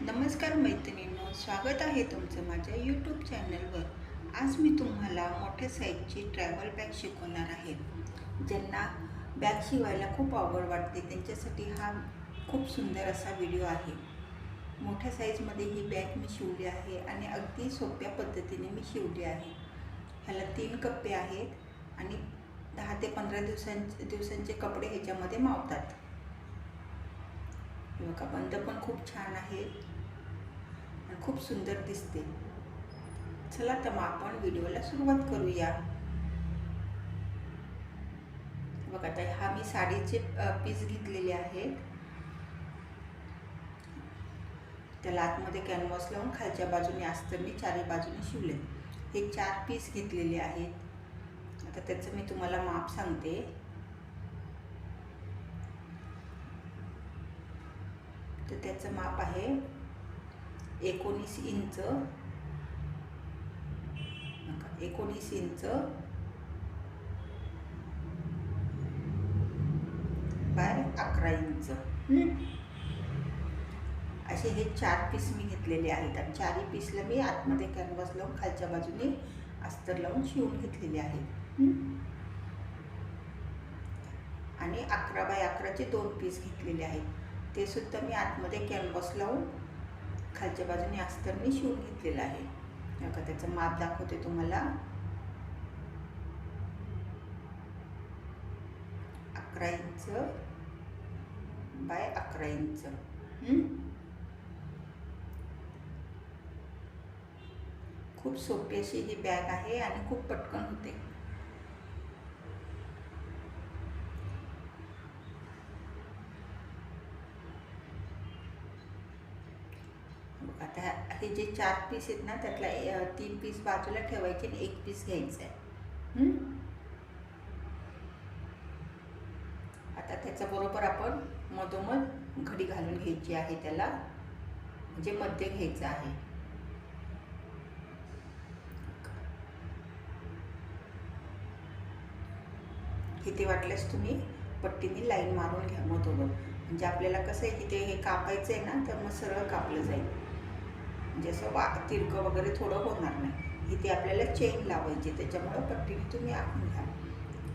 नमस्कार मैत्रिणींनो, स्वागत आहे तुमचं माझ्या यूट्यूब चॅनलवर. आज मी तुम्हाला मोठ्या साईजची ट्रॅव्हल बॅग शिकवणार आहे. ज्यांना बॅग शिवायला खूप आवड वाटते त्यांच्यासाठी हा खूप सुंदर असा व्हिडिओ आहे. मोठ्या साईजमध्ये ही बॅग मी शिवली आहे आणि अगदी सोप्या पद्धतीने मी शिवली आहे. ह्याला 3 कप्पे आहेत आणि 10 ते 15 दिवसांचे कपडे ह्याच्यामध्ये मावतात. हे बघा, बंद पण खूप छान आहे आणि खूप सुंदर दिसते. चला तर मग आपण व्हिडिओला सुरुवात करूया. बघा, आता हा मी साडीचे पीस घेतलेले आहेत. त्याला आतमध्ये कॅनव्हास लावून खालच्या बाजूने अस्तरनी चारी बाजूने शिवले. हे 4 पीस घेतलेले आहेत. आता त्याचं मी तुम्हाला माप सांगते. तर त्याचं माप आहे 19 इंच, 19 इंच बाय 11 इंच. असे हे 4 पीस मी घेतलेले आहेत आणि 4ही पीसला मी आतमध्ये कॅनव्हास लावून खालच्या बाजूने अस्तर लावून शिवून घेतलेले आहेत. आणि 11 बाय 11चे 2 पीस घेतलेले आहेत. ते सुद्धा मी आतमध्ये कॅनव्हास लावून खालच्या बाजूने अस्तरने शिवून घेतलेलं आहे. आता त्याचं माप दाखवते तुम्हाला. 11 इंच बाय 11 इंच. खूप सोपी अशी ही बॅग आहे आणि खूप पटकन होते. आता हे जे 4 पीस आहेत ना, त्यातला 3 पीस बाजूला ठेवायचे आणि 1 पीस घ्यायचा आहे. आता त्याच्याबरोबर आपण मधोमध घडी घालून घ्यायची आहे. त्याला म्हणजे मध्य घ्यायचं आहे. इथे वाटल्यास तुम्ही पट्टीने लाईन मारून घ्या मधोमध. म्हणजे आपल्याला कसं आहे, इथे हे कापायचं आहे ना, तर मग सरळ कापलं जाईल. म्हणजे असं तिरकं वगैरे थोडं होणार नाही. इथे आपल्याला चेन लावायची, त्याच्यामुळं पट्टीने तुम्ही आखून घ्या.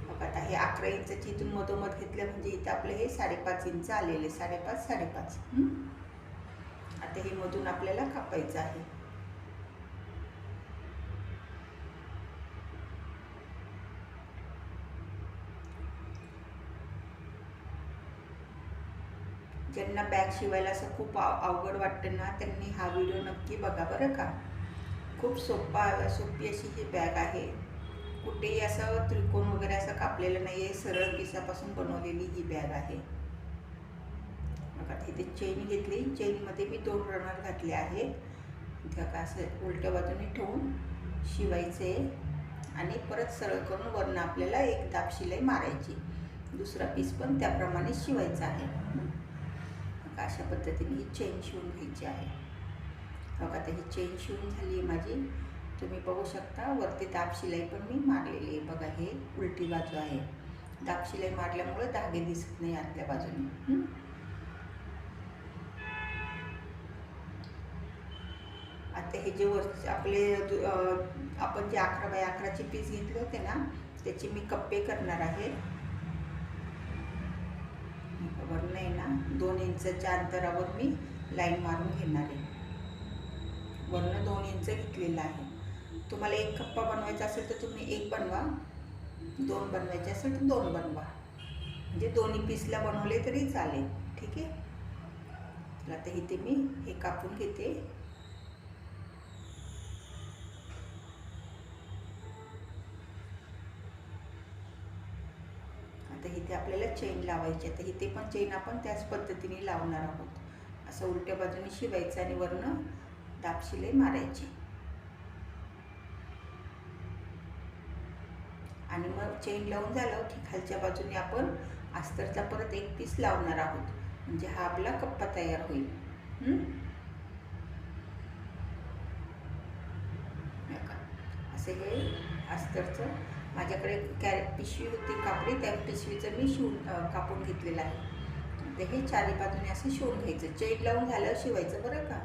बघा, आता हे 11 इंचाची इथून मधोमध घेतलं म्हणजे इथं आपलं हे 5.5 इंच आलेले. 5.5. आता हे मधून आपल्याला कापायचं आहे. ज्यांना बॅग शिवायला असं खूप अवघड वाटतं ना, त्यांनी हा व्हिडिओ नक्की बघा बरं का. खूप सोपी अशी ही बॅग आहे. कुठेही असं त्रिकोण वगैरे असं कापलेलं नाही आहे. सरळ पिसापासून बनवलेली ही बॅग आहे. बघा, इथे चेन घेतली. चेनमध्ये मी 2 रनर घातले आहेत. इथं असं उलट्या बाजूने ठेवून शिवायचे आणि परत सरळ करून वरनं आपल्याला एक दाब शिलाई मारायची. दुसरा पीस पण त्याप्रमाणे शिवायचा आहे. अशा पद्धतीने ही चेन शिवून घ्यायची आहे. बघा, आता ही चेन शिवून झाली आहे माझी. तुम्ही बघू शकता वरती दाब शिलाई पण मी मारलेली आहे. बघा, हे उलटी बाजू आहे. दाब शिलाई मारल्यामुळे धागे दिसत नाही आतल्या बाजूने. आता हे जे वर आपले आपण जे 11 बाय 11चे पीस घेतले होते ना, त्याचे मी कप्पे करणार आहे. वरनं आहे ना 2 इंचच्या अंतरावर मी लाईन मारून घेणार आहे. वरनं 2 इंच घेतलेलं आहे. तुम्हाला 1 कप्पा बनवायचा असेल तर तुम्ही 1 बनवा. 2 बनवायचे असेल तर 2 बनवा. म्हणजे दोन्ही पीसला बनवले तरी चालेल. ठीक आहे. तर आता इथे मी हे कापून घेते. आता इथे आपल्याला चेन लावायची. आता इथे पण चेन आपण त्याच पद्धतीने लावणार आहोत. असं उलट्या बाजूने शिवायचं आणि वरनं दाब शिलाई मारायची. आणि मग चेन लावून झालं की खालच्या बाजूने आपण अस्तरचा परत 1 पीस लावणार आहोत. म्हणजे हा आपला कप्पा तयार होईल. असं हे अस्तरचं माझ्याकडे पिशवी होती कापडी, त्या पिशवीचं मी कापून घेतलेलं आहे. तर हे चारी बाजूने असं शिवून घ्यायचं. चेन लावून झाल्यावर शिवायचं बरं का.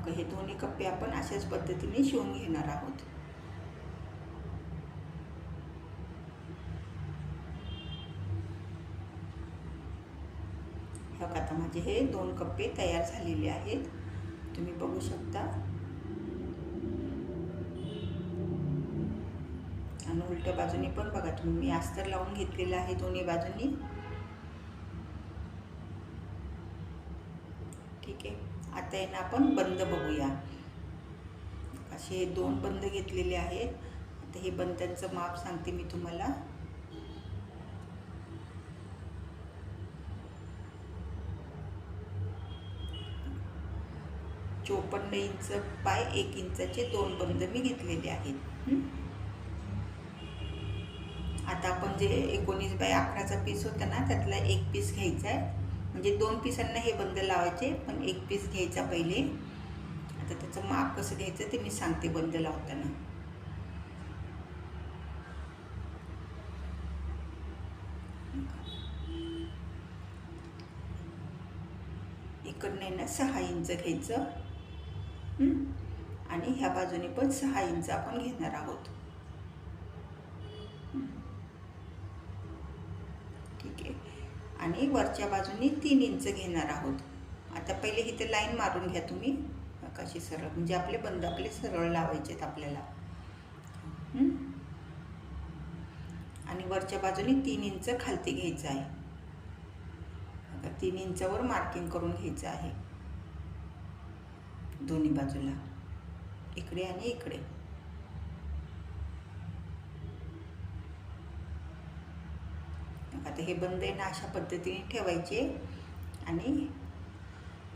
हे दोन्ही कप्पे आपण अशाच पद्धतीने शिवून घेणार आहोत. आता माझे हे 2 कप्पे तयार झालेले आहेत, तुम्ही बघू शकता. आणि उलट्या बाजूने पण बघा तुम्ही, मी अस्तर लावून घेतलेलं आहे दोन्ही बाजूनी. ठीक आहे. आता यांना आपण बंद बघूया. असे 2 बंद घेतलेले आहेत. आता हे बंदांचं माप सांगते मी तुम्हाला. 54 इंच बाय 1 इंचाचे 2 बंद मी घेतलेले आहेत. आता आपण जे 19 बाय 11चा पीस होता ना, त्यातला 1 पीस घ्यायचा आहे. म्हणजे 2 पीसांना हे बंद लावायचे, पण 1 पीस घ्यायचा पहिले. आता त्याचं माप कसं घ्यायचं ते मी सांगते बंद लावताना. इकडनं ना 6 इंच घ्यायचं आणि ह्या बाजूने पण 6 इंच आपण घेणार आहोत. ठीक आहे. आणि वरच्या बाजूने 3 इंच घेणार आहोत. आता पहिले इथे लाईन मारून घ्या तुम्ही कशी सरळ, म्हणजे आपले बंद आपले सरळ लावायचे आहेत आपल्याला. आणि वरच्या बाजूने 3 इंच खालती घ्यायचं आहे. आता 3 इंचावर मार्किंग करून घ्यायचं आहे दोन्ही बाजूला, इकडे आणि इकडे. आता हे बंद आहे ना, अशा पद्धतीने ठेवायचे. आणि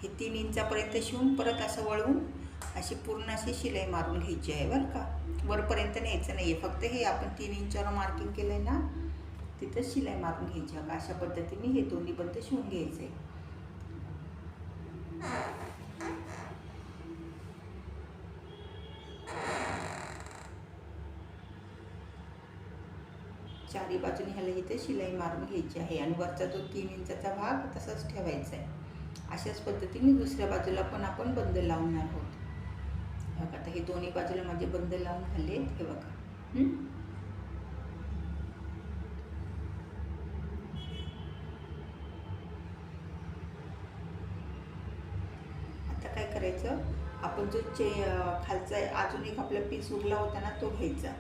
हे 3 इंचापर्यंत शिवून परत असं वळवून अशी पूर्ण अशी शिलाई मारून घ्यायची आहे बरं का. वरपर्यंत न्यायचं नाही आहे, फक्त हे आपण 3 इंचावर मार्किंग केलं आहे ना, तिथं शिलाई मारून घ्यायची. अशा पद्धतीने हे दोन्ही बंद शिवून घ्यायचे. चारी बाजूने ह्याला इथे शिलाई मारून घ्यायची आहे. आणि वरचा जो 3 इंचाचा भाग तसाच ठेवायचा आहे. अशाच पद्धतीने दुसऱ्या बाजूला पण आपण बंद लावणार आहोत. बघा आता हे दोन्ही बाजूला माझे बंद लावून झाले. हे बघा. आता काय करायचं, आपण जो खालचा अजून एक आपला पीस उरला होता ना, तो घ्यायचा.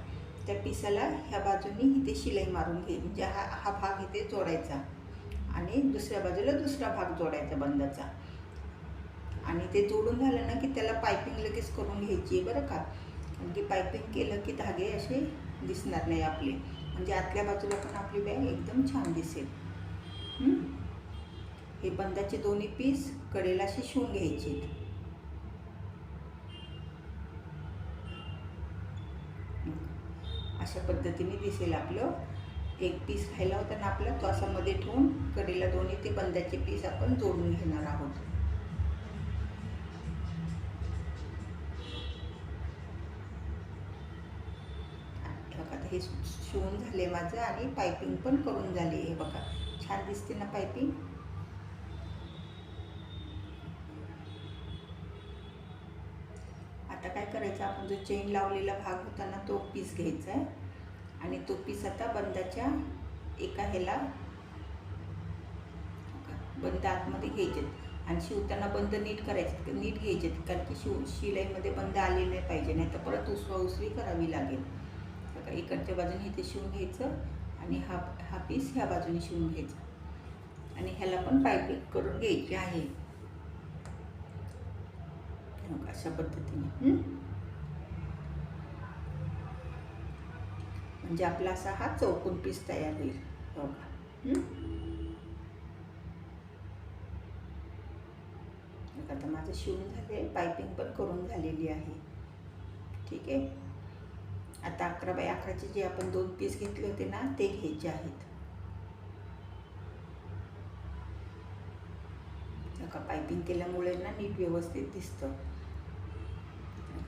त्या पिसाला ह्या बाजूनी इथे शिलाई मारून घे, म्हणजे हा भाग इथे जोडायचा आणि दुसऱ्या बाजूला दुसरा भाग जोडायचा बंदाचा. आणि ते जोडून झालं ना की त्याला पायपिंग लगेच करून घ्यायची आहे बरं का. कारण की पायपिंग केलं की धागे असे दिसणार नाही आपले, म्हणजे आतल्या बाजूला पण आपली बॅग एकदम छान दिसेल. हे बंदाचे दोन्ही पीस कडेला असे शिवून घ्यायचे. अशा पद्धतीने दिसेल आपलं. एक पीस राहिला होता ना आपला, तो असा मध्ये ठेवून कडेला दोन्ही ते बंदाचे पीस आपण जोडून घेणार आहोत. आता हे शिवून झाले माझं आणि पायपिंग पण करून झाली. हे बघा छान दिसते ना पायपिंग. आता काय करायचं, आपण जो चेन लावलेला भाग होता ना, तो पीस घ्यायचा आहे आणि तो पीस आता बंदाच्या एका ह्याला बंद आतमध्ये घ्यायचे. आणि शिवताना बंद नीट करायचे, नीट घ्यायचे, कारण की शिलाईमध्ये बंद आलेले नाही पाहिजे, नाही तर परत उसवी करावी लागेल. बघा इकडच्या बाजूने इथे शिवून घ्यायचं आणि हा पीस ह्या बाजूने शिवून घ्यायचा आणि ह्याला पण पायपिंग करून घ्यायची आहे अशा पद्धतीने. म्हणजे आपला असा हा चौकोन पीस तयार होईल. बघा आता माझं शिवून झाले, पायपिंग पण करून झालेली आहे. ठीक आहे. आता 11 बाय 11चे जे आपण 2 पीस घेतले होते ना, ते घ्यायचे आहेत. पायपिंग केल्यामुळे ना नीट व्यवस्थित दिसतं.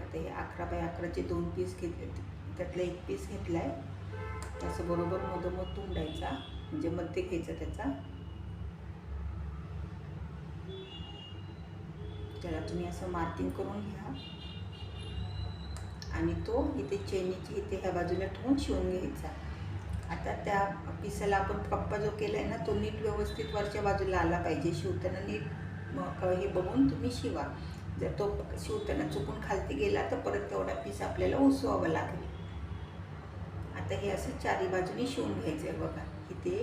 आता हे 11 बाय 11चे 2 पीस घेतले, त्यातला एक पीस घेतला आहे. त्याचं बरोबर मधोमध तोंडायचा, म्हणजे मध्ये घ्यायचा त्याचा. त्याला तुम्ही असं मार्किंग करून घ्या आणि तो इथे चेनीची इथे ह्या बाजूला ठेवून शिवून घ्यायचा. आता त्या पिसाला आपण कप्पा जो केला आहे ना, तो नीट व्यवस्थित वरच्या बाजूला आला पाहिजे. शिवताना नीट हे बघून तुम्ही शिवा. जर तो शिवताना चुकून खालती गेला तर परत तेवढा पीस आपल्याला उसवावा लागेल. आता हे असं चारी बाजूनी शिवून घ्यायचं आहे बघा. इथे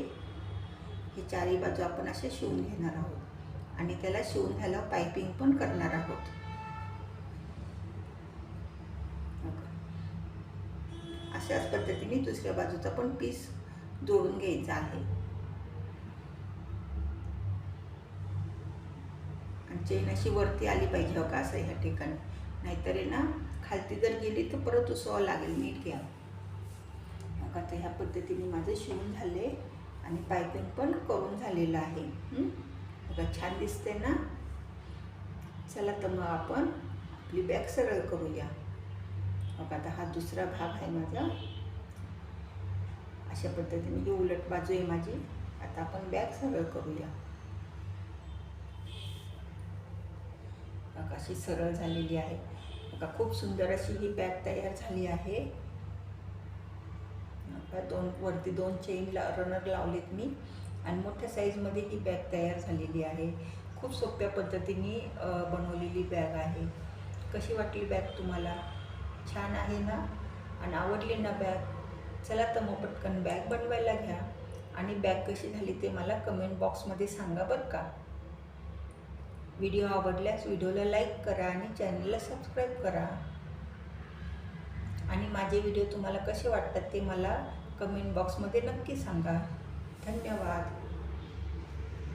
हे चारी बाजू आपण असे शिवून घेणार आहोत आणि त्याला शिवून झाल्यावर पायपिंग पण करणार आहोत. अशाच पद्धतीने दुसऱ्या बाजूचा पण पीस जोडून घ्यायचा आहे. आणि चेन अशी वरती आली पाहिजे बघा असं ह्या ठिकाणी, नाहीतर आहे ना खालती जर गेली तर परत उसवावं लागेल. नीट घ्या. मग आता ह्या पद्धतीने माझं शिवून झाले आणि पायपिंग पण करून झालेलं आहे. बघा छान दिसते ना. चला तर मग आपण आपली बॅग सरळ करूया. बघा आता हा दुसरा भाग आहे माझा. अशा पद्धतीने ही उलट बाजू आहे माझी. आता आपण बॅग सरळ करूया. बघा अशी सरळ झालेली आहे. बघा खूप सुंदर अशी ही बॅग तयार झाली आहे. वरती 2 चेन रनर लावलेत मी आणि मोठ्या साईजमध्ये ही बॅग तयार झालेली आहे. खूप सोप्या पद्धतीने बनवलेली बॅग आहे. कशी वाटली बॅग तुम्हाला? छान आहे ना? आणि आवडली ना बॅग? चला तर मग पटकन बॅग बनवायला घ्या आणि बॅग कशी झाली ते मला कमेंट बॉक्समध्ये सांगा बरं का. व्हिडिओ आवडल्यास व्हिडिओला लाईक करा आणि चॅनलला सबस्क्राईब करा. आणि माझे व्हिडिओ तुम्हाला कसे वाटतात ते मला कमेंट बॉक्समध्ये नक्की सांगा. धन्यवाद.